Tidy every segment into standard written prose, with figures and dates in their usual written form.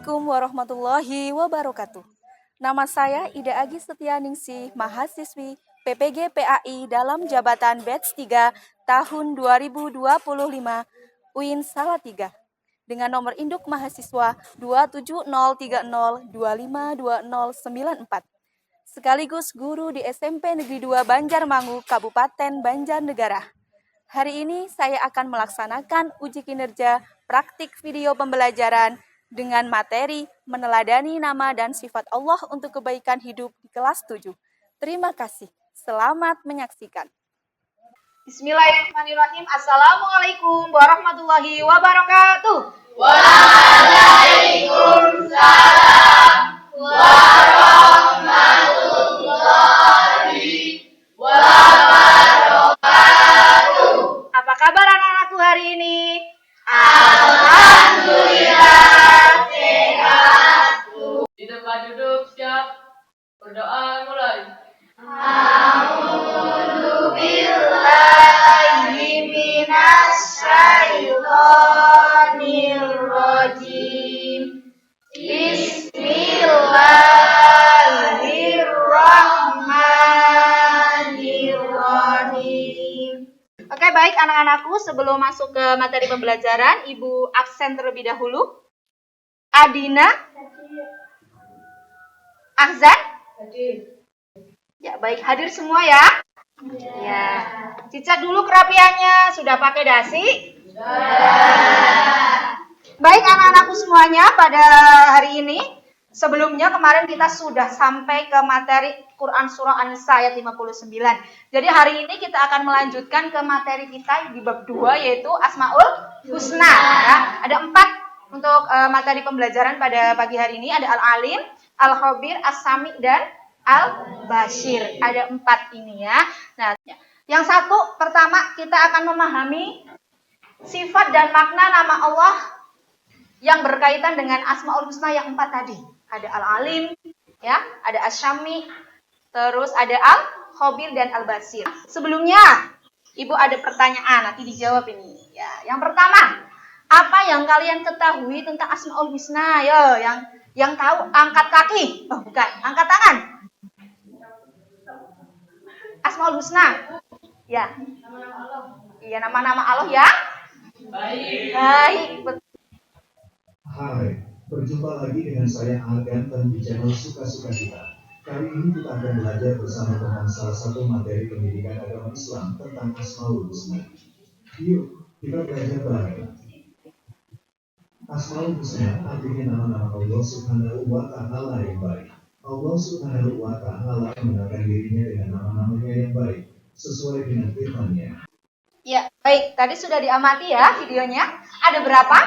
Assalamualaikum warahmatullahi wabarakatuh. Nama saya Ida Agi Setianingsih, mahasiswi PPG PAI dalam jabatan Batch 3 tahun 2025 UIN Salatiga dengan nomor induk mahasiswa 27030252094. Sekaligus guru di SMP Negeri 2 Banjarmangu, Kabupaten Banjarnegara. Hari ini saya akan melaksanakan uji kinerja praktik video pembelajaran dengan materi meneladani nama dan sifat Allah untuk kebaikan hidup di kelas 7. Terima kasih. Selamat menyaksikan. Bismillahirrahmanirrahim. Assalamualaikum warahmatullahi wabarakatuh. Waalaikumsalam warahmatullahi wabarakatuh. Apa kabar anak-anakku hari ini? Alhamdulillah sehat. Di tempat duduk siap. Berdoa mulai. A'udzu billahi minasyaitonir rajim. Bismillahirrahmanirrahim. Oke, baik anak-anakku, sebelum masuk ke materi pembelajaran, Ibu absen terlebih dahulu. Adina? Ahzan? Ya, baik, hadir semua ya? Ya. Cicat dulu kerapiannya, sudah pakai dasi? Baik anak-anakku semuanya, pada hari ini, sebelumnya kemarin kita sudah sampai ke materi Quran Surah An-Nisa ayat 59. Jadi hari ini kita akan melanjutkan ke materi kita di bab 2, yaitu Asmaul Husna. Ya. Ada 4 untuk materi pembelajaran pada pagi hari ini. Ada Al-Alim, Al-Khabir, As-Sami, dan Al-Bashir. Ada 4 ini ya. Nah, yang satu, pertama kita akan memahami sifat dan makna nama Allah yang berkaitan dengan Asmaul Husna yang 4 tadi. Ada Al-Alim, ya, ada As-Sami, terus ada Al-Khabir dan Al-Basir. Sebelumnya, Ibu ada pertanyaan, nanti dijawab ini. Ya, yang pertama, apa yang kalian ketahui tentang Asmaul Husna? Yo, yang tahu angkat kaki. Oh, bukan, angkat tangan. Asmaul Husna. Ya. Iya, nama-nama Allah ya? Baik. Hai, berjumpa lagi dengan saya Al-Ganteng di channel Suka-Suka Kita. Kali ini kita akan belajar bersama tentang salah satu materi pendidikan agama Islam tentang Asmaul Husna. Yuk, kita belajar bareng. Asmaul Husna artinya nama-nama Allah Subhanahu wa Ta'ala yang baik. Allah Subhanahu wa Ta'ala mengenalkan dirinya dengan nama-namanya yang baik, sesuai dengan firman-Nya. Ya, baik. Tadi sudah diamati ya videonya. Ada berapa?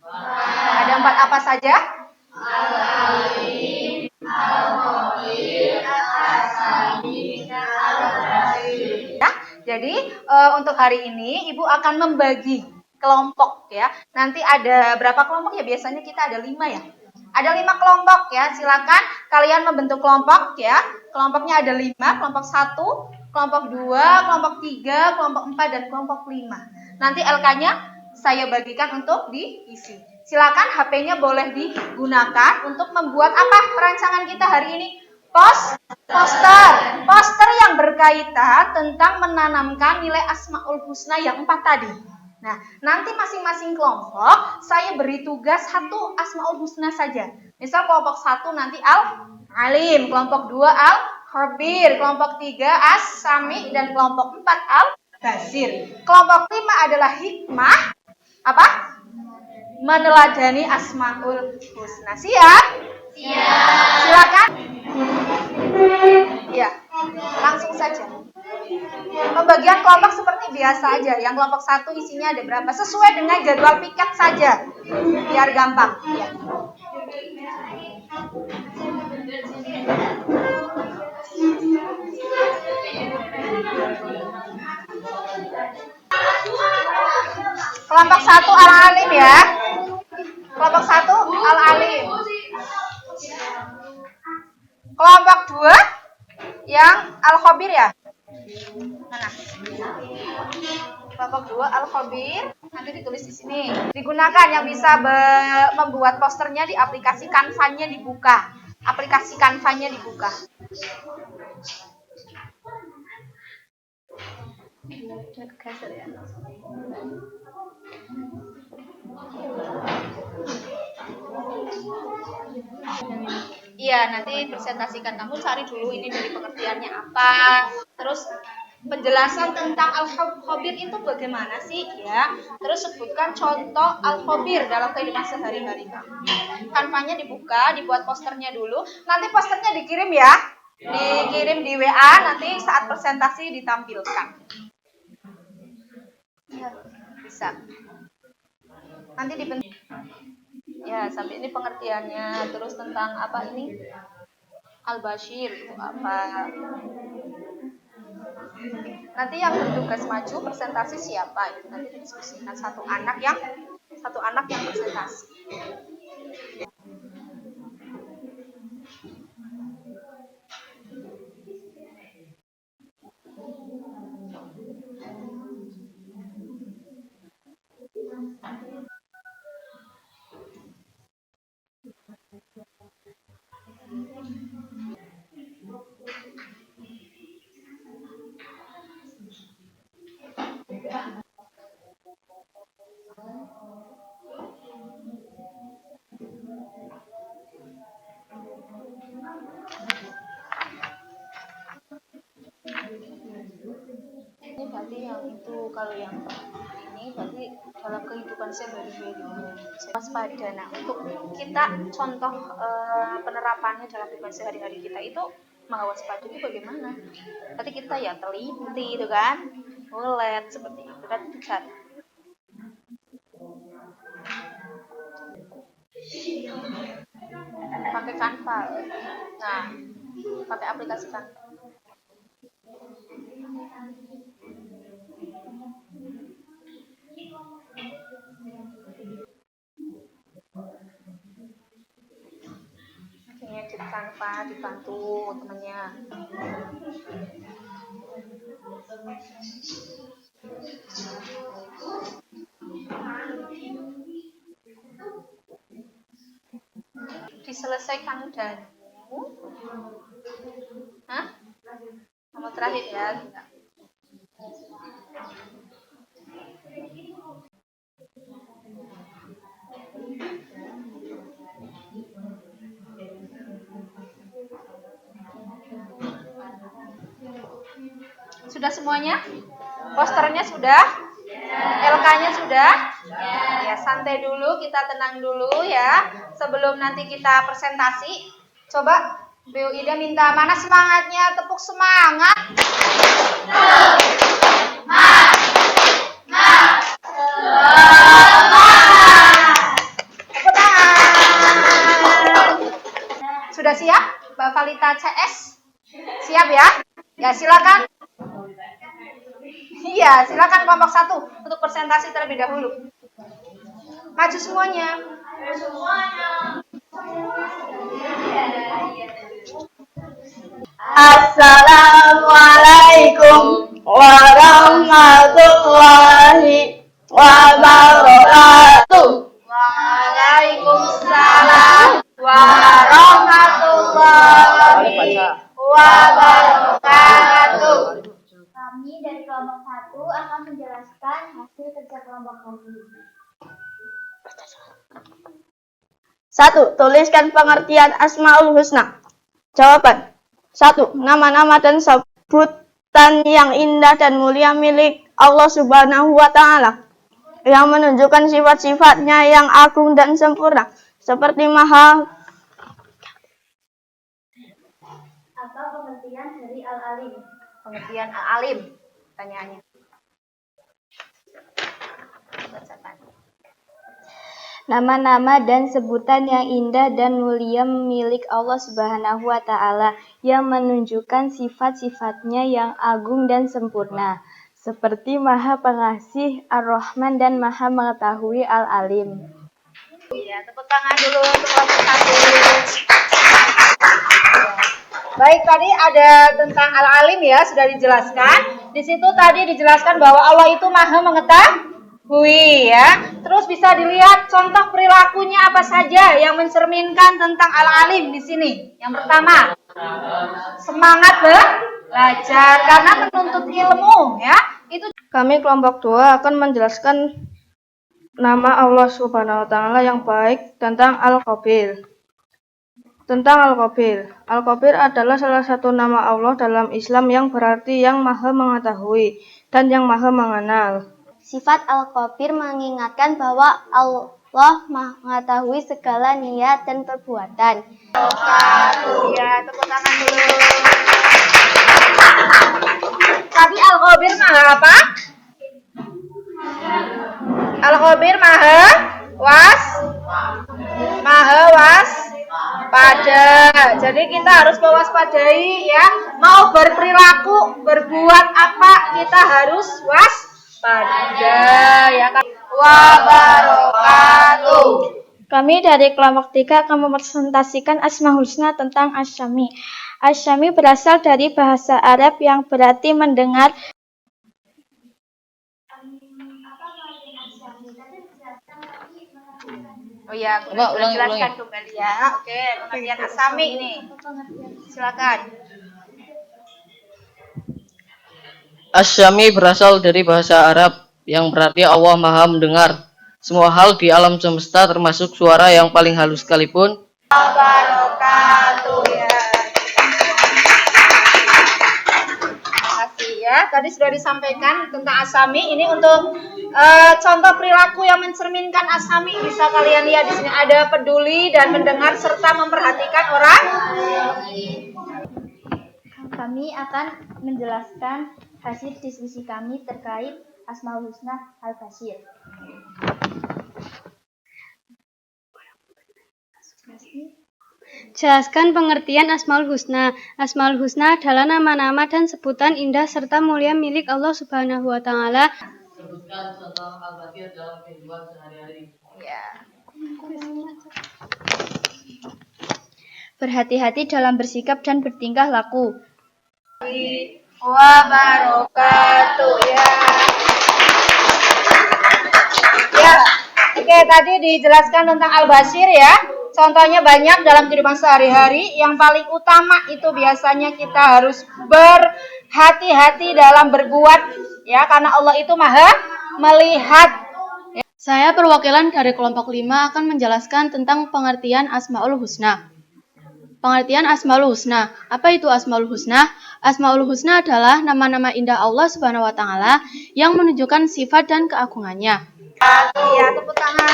Ada 4 apa saja? Al-Alim, Al-Khabir, As-Sami, Al-Basir. Ya, jadi untuk hari ini Ibu akan membagi kelompok ya. Nanti ada berapa kelompok ya? Biasanya kita ada 5 ya. Ada 5 kelompok ya. Silakan kalian membentuk kelompok ya. Kelompoknya ada 5, kelompok 1, kelompok 2, kelompok 3, kelompok 4 dan kelompok 5. Nanti LK-nya saya bagikan untuk diisi. Silakan HP-nya boleh digunakan untuk membuat apa perancangan kita hari ini? Poster yang berkaitan tentang menanamkan nilai Asmaul Husna yang 4 tadi. Nah, nanti masing-masing kelompok saya beri tugas 1 Asmaul Husna saja. Misal kelompok 1 nanti Al-Alim, kelompok 2 Al-Khabir, kelompok 3 As-Sami, dan kelompok 4 Al-Basir. Kelompok 5 adalah hikmah apa? Meneladani Asmaul Husna. Siap? Siap. Silakan. Ya, langsung saja. Pembagian kelompok seperti biasa aja. Yang kelompok 1 isinya ada berapa? Sesuai dengan jadwal piket saja. Biar gampang. Ya. Kelompok 1 Al-Alim ya. Kelompok 1 Al-Alim. Kelompok 2 yang Al-Khabir ya. Mana? Kelompok 2 Al-Khabir. Nanti ditulis di sini. Digunakan yang bisa membuat posternya di aplikasi Canva-nya dibuka. Aplikasi Canva-nya dibuka. Iya, nanti presentasikan. Kamu cari dulu ini dari pengertiannya apa. Terus penjelasan tentang al-khabir itu bagaimana sih ya. Terus sebutkan contoh al-khabir dalam kehidupan sehari-hari kamu. Kanvanya dibuka, dibuat posternya dulu. Nanti posternya dikirim ya. Dikirim di WA, nanti saat presentasi ditampilkan. Ya, bisa. Nanti ya, sampai ini pengertiannya. Terus tentang apa ini? Al-Bashir itu apa? Nanti yang bertugas maju presentasi siapa itu nanti didiskusikan satu anak yang presentasi. Ini berarti yang itu, kalau yang ini berarti dalam kehidupan sehari-hari waspada. Nah, untuk kita contoh penerapannya dalam kehidupan sehari-hari kita itu waspada itu bagaimana? Berarti kita ya teliti itu kan, ulet seperti itu kan dicari. Pakai Canva. Nah, pakai aplikasi Canva. Ngedit Canva dibantu temannya. Diselesaikan dan nomor terakhir ya. Sudah semuanya? Posternya sudah? LK-nya sudah? Ya, santai dulu, kita tenang dulu ya. Sebelum nanti kita presentasi, coba Bu Ida minta mana semangatnya? Tepuk semangat. Tepuk tangan. Sudah siap? Mbak Valita CS? Siap ya? Ya, silakan. Iya, silakan kelompok 1 untuk presentasi terlebih dahulu. Maju semuanya. Assalamualaikum warahmatullahi wabarakatuh. Waalaikumsalam warahmatullahi wabarakatuh. Kami dari kelompok 1 akan menjelaskan hasil kerja kelompok kami. 1. Tuliskan pengertian Asmaul Husna. Jawaban. 1. Nama-nama dan sebutan yang indah dan mulia milik Allah Subhanahu wa Ta'ala, yang menunjukkan sifat-sifatnya yang agung dan sempurna, seperti Maha. Apa pengertian dari Al-Alim? Pengertian Al-Alim, pertanyaannya. Nama-nama dan sebutan yang indah dan mulia milik Allah Subhanahu wa Ta'ala, yang menunjukkan sifat-sifatnya yang agung dan sempurna, seperti Maha Pengasih, Ar-Rahman, dan Maha Mengetahui, Al-Alim. Ya, tepuk tangan dulu untuk kelompok 1. Baik, tadi ada tentang Al-Alim ya, sudah dijelaskan. Di situ tadi dijelaskan bahwa Allah itu Maha Mengetahui. Hui ya. Terus bisa dilihat contoh perilakunya apa saja yang mencerminkan tentang al-alim di sini. Yang pertama, semangat belajar karena menuntut ilmu ya. Itu Kami kelompok 2 akan menjelaskan nama Allah Subhanahu wa taala yang baik tentang Al-Khabir. Al-Khabir adalah salah satu nama Allah dalam Islam yang berarti yang Maha Mengetahui dan yang Maha Mengenal. Sifat Al-Khabir mengingatkan bahwa Allah mengetahui segala niat dan perbuatan. ya, tepuk tangan dulu. Tadi Al-Khabir maha apa? Al-Khabir maha waspada. Jadi kita harus mewaspadai ya. Mau berperilaku, berbuat apa kita harus waspada ya kan. Wabarakatuh. Kami dari kelompok 3 akan mepresentasikan Asmaul Husna tentang Asy-Syami. Asy-Syami berasal dari bahasa Arab yang berarti mendengar. Oh ya, jelaskan kembali ya. Oke, pengertian Asy-Syami ini. Silakan. Asy-Syami berasal dari bahasa Arab yang berarti Allah Maha Mendengar semua hal di alam semesta termasuk suara yang paling halus sekalipun. Wabarakatuh ya. Terima kasih ya. Tadi sudah disampaikan tentang Asy-Syami. Ini untuk contoh perilaku yang mencerminkan Asy-Syami. Bisa kalian lihat di sini ada peduli dan mendengar serta memperhatikan orang. Kami akan menjelaskan hasil diskusi kami terkait Asmaul Husna Al-Basir. Jelaskan pengertian Asmaul Husna. Asmaul Husna adalah nama-nama dan sebutan indah serta mulia milik Allah Subhanahu wa taala. Sebutkan contoh Al-Basir dalam kehidupan sehari-hari. Ya. Berhati-hati dalam bersikap dan bertingkah laku. Wabarakatuh ya. Ya. Oke, tadi dijelaskan tentang Al-Basir ya. Contohnya banyak dalam kehidupan sehari-hari. Yang paling utama itu biasanya kita harus berhati-hati dalam berbuat ya, karena Allah itu Maha melihat. Saya perwakilan dari kelompok 5 akan menjelaskan tentang pengertian Asmaul Husna. Pengertian Asmaul Husna. Apa itu Asmaul Husna? Asmaul Husna adalah nama-nama indah Allah Subhanahu wa taala yang menunjukkan sifat dan keagungannya. Ya, tepuk tangan.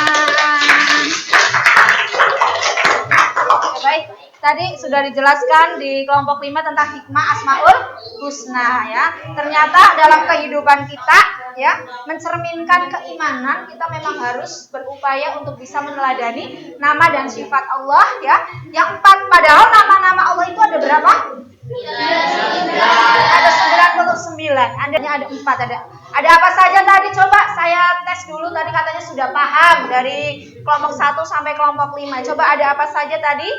Baik, tadi sudah dijelaskan di kelompok 5 tentang hikmah Asmaul Husna ya. Ternyata dalam kehidupan kita ya, mencerminkan keimanan, kita memang harus berupaya untuk bisa meneladani nama dan sifat Allah ya. Yang 4, padahal nama-nama Allah itu ada berapa? Ada 99. Ada 4 Ada apa saja tadi? Coba saya tes dulu. Tadi katanya sudah paham dari kelompok 1 sampai kelompok 5. Coba ada apa saja tadi?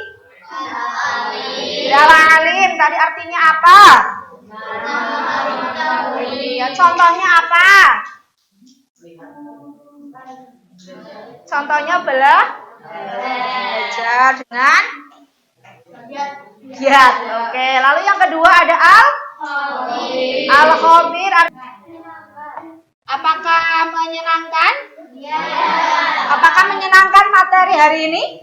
Alim. Tadi artinya apa? Ya, contohnya apa? Contohnya belajar dengan giat. Oke, lalu yang kedua ada Al-Khabir. Apakah menyenangkan? Ya. Apakah menyenangkan materi hari ini?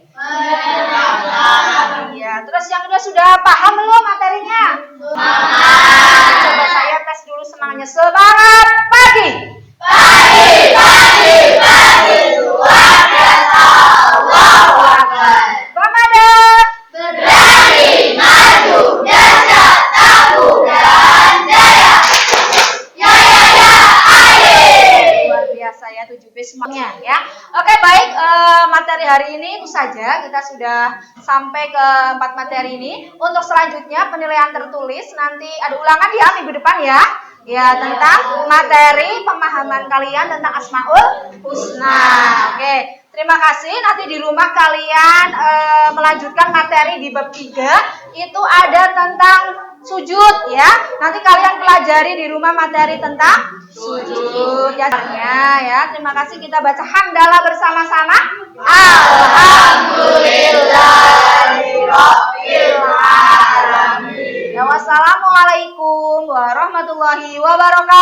Ya. Terus yang kedua, sudah paham belum materinya? Coba saya tes dulu semangatnya. Semangat pagi. Luar biasa. Allahu Akbar. Ramadan. Berani, maju, dahsyat, tangguh, dan jaya. Luar biasa ya, 7B semuanya ya. Oke, baik, materi hari ini itu saja. Kita sudah sampai ke 4 materi ini. Untuk selanjutnya penilaian tertulis nanti ada ulangan ya minggu depan ya. Ya, tentang materi pemahaman kalian tentang Asmaul Husna. Oke, terima kasih. Nanti di rumah kalian melanjutkan materi di bab 3. Itu ada tentang sujud ya. Nanti kalian pelajari di rumah materi tentang sujud ya. Terima kasih, kita baca hamdalah bersama-sama. Alhamdulillahirabbil alamin. Ya, wassalamualaikum warahmatullahi wabarakatuh.